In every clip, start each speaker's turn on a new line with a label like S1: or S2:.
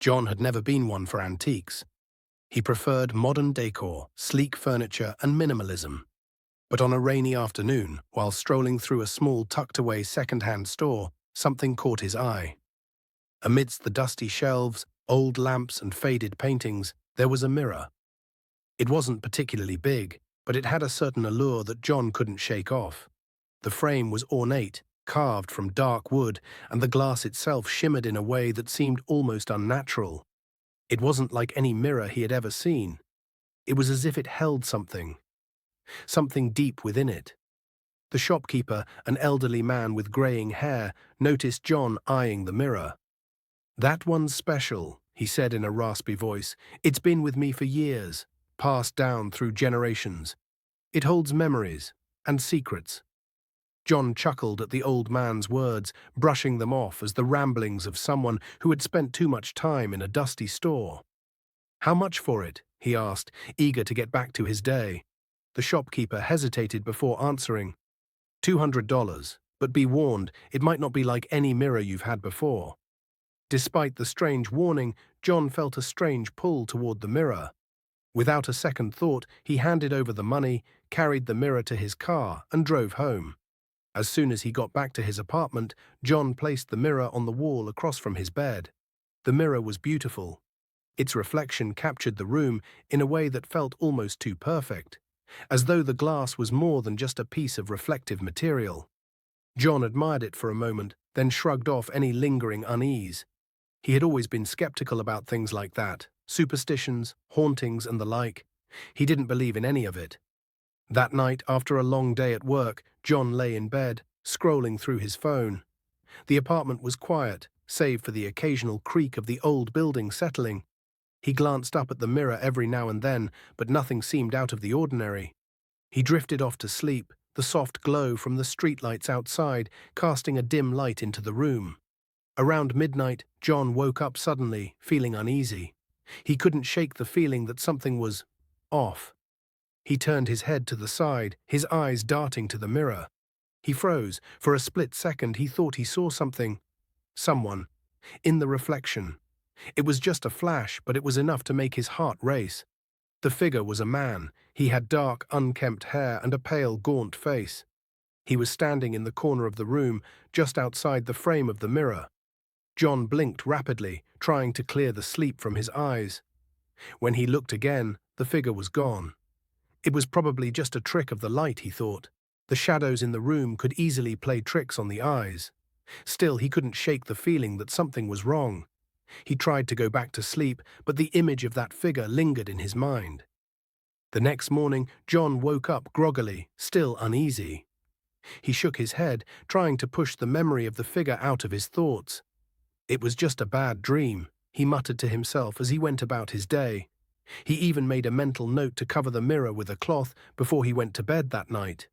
S1: John had never been one for antiques. He preferred modern decor, sleek furniture, and minimalism. But on a rainy afternoon, while strolling through a small tucked-away second-hand store, something caught his eye. Amidst the dusty shelves, old lamps, and faded paintings, there was a mirror. It wasn't particularly big, but it had a certain allure that John couldn't shake off. The frame was ornate, carved from dark wood, and the glass itself shimmered in a way that seemed almost unnatural. It wasn't like any mirror he had ever seen. It was as if it held something deep within it. The shopkeeper, an elderly man with graying hair, noticed John eyeing the mirror. "That one's special," he said in a raspy voice. "It's been with me for years, passed down through generations. It holds memories and secrets." John chuckled at the old man's words, brushing them off as the ramblings of someone who had spent too much time in a dusty store. "How much for it?" he asked, eager to get back to his day. The shopkeeper hesitated before answering. $200, but be warned, it might not be like any mirror you've had before." Despite the strange warning, John felt a strange pull toward the mirror. Without a second thought, he handed over the money, carried the mirror to his car, and drove home. As soon as he got back to his apartment, John placed the mirror on the wall across from his bed. The mirror was beautiful. Its reflection captured the room in a way that felt almost too perfect, as though the glass was more than just a piece of reflective material. John admired it for a moment, then shrugged off any lingering unease. He had always been skeptical about things like that, superstitions, hauntings, and the like. He didn't believe in any of it. That night, after a long day at work, John lay in bed, scrolling through his phone. The apartment was quiet, save for the occasional creak of the old building settling. He glanced up at the mirror every now and then, but nothing seemed out of the ordinary. He drifted off to sleep, the soft glow from the streetlights outside casting a dim light into the room. Around midnight, John woke up suddenly, feeling uneasy. He couldn't shake the feeling that something was off. He turned his head to the side, his eyes darting to the mirror. He froze. For a split second, he thought he saw someone, in the reflection. It was just a flash, but it was enough to make his heart race. The figure was a man. He had dark, unkempt hair and a pale, gaunt face. He was standing in the corner of the room, just outside the frame of the mirror. John blinked rapidly, trying to clear the sleep from his eyes. When he looked again, the figure was gone. It was probably just a trick of the light, he thought. The shadows in the room could easily play tricks on the eyes. Still, he couldn't shake the feeling that something was wrong. He tried to go back to sleep, but the image of that figure lingered in his mind. The next morning, John woke up groggily, still uneasy. He shook his head, trying to push the memory of the figure out of his thoughts. "It was just a bad dream," he muttered to himself as he went about his day. He even made a mental note to cover the mirror with a cloth before he went to bed that night.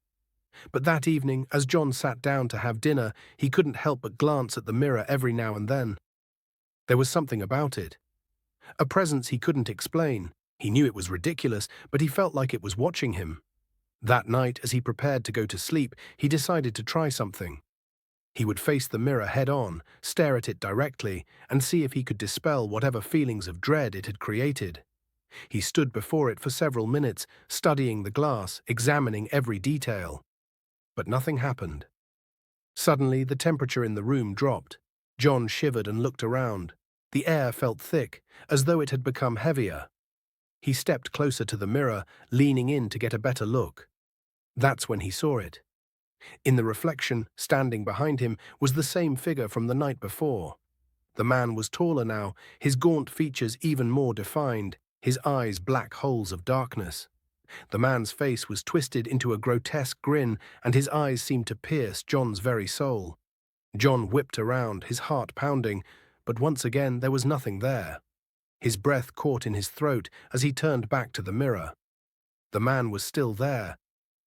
S1: But that evening, as John sat down to have dinner, he couldn't help but glance at the mirror every now and then. There was something about it. A presence he couldn't explain. He knew it was ridiculous, but he felt like it was watching him. That night, as he prepared to go to sleep, he decided to try something. He would face the mirror head-on, stare at it directly, and see if he could dispel whatever feelings of dread it had created. He stood before it for several minutes, studying the glass, examining every detail. But nothing happened. Suddenly, the temperature in the room dropped. John shivered and looked around. The air felt thick, as though it had become heavier. He stepped closer to the mirror, leaning in to get a better look. That's when he saw it. In the reflection, standing behind him, was the same figure from the night before. The man was taller now, his gaunt features even more defined, his eyes black holes of darkness. The man's face was twisted into a grotesque grin, and his eyes seemed to pierce John's very soul. John whipped around, his heart pounding, but once again there was nothing there. His breath caught in his throat as he turned back to the mirror. The man was still there.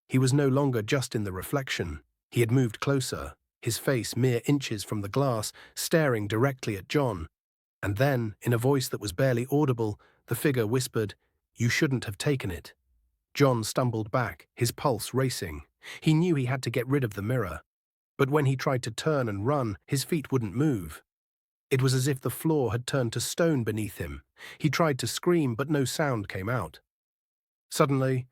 S1: He was no longer just in the reflection. He had moved closer, his face mere inches from the glass, staring directly at John. And then, in a voice that was barely audible, the figure whispered, "You shouldn't have taken it." John stumbled back, his pulse racing. He knew he had to get rid of the mirror. But when he tried to turn and run, his feet wouldn't move. It was as if the floor had turned to stone beneath him. He tried to scream, but no sound came out. Suddenly,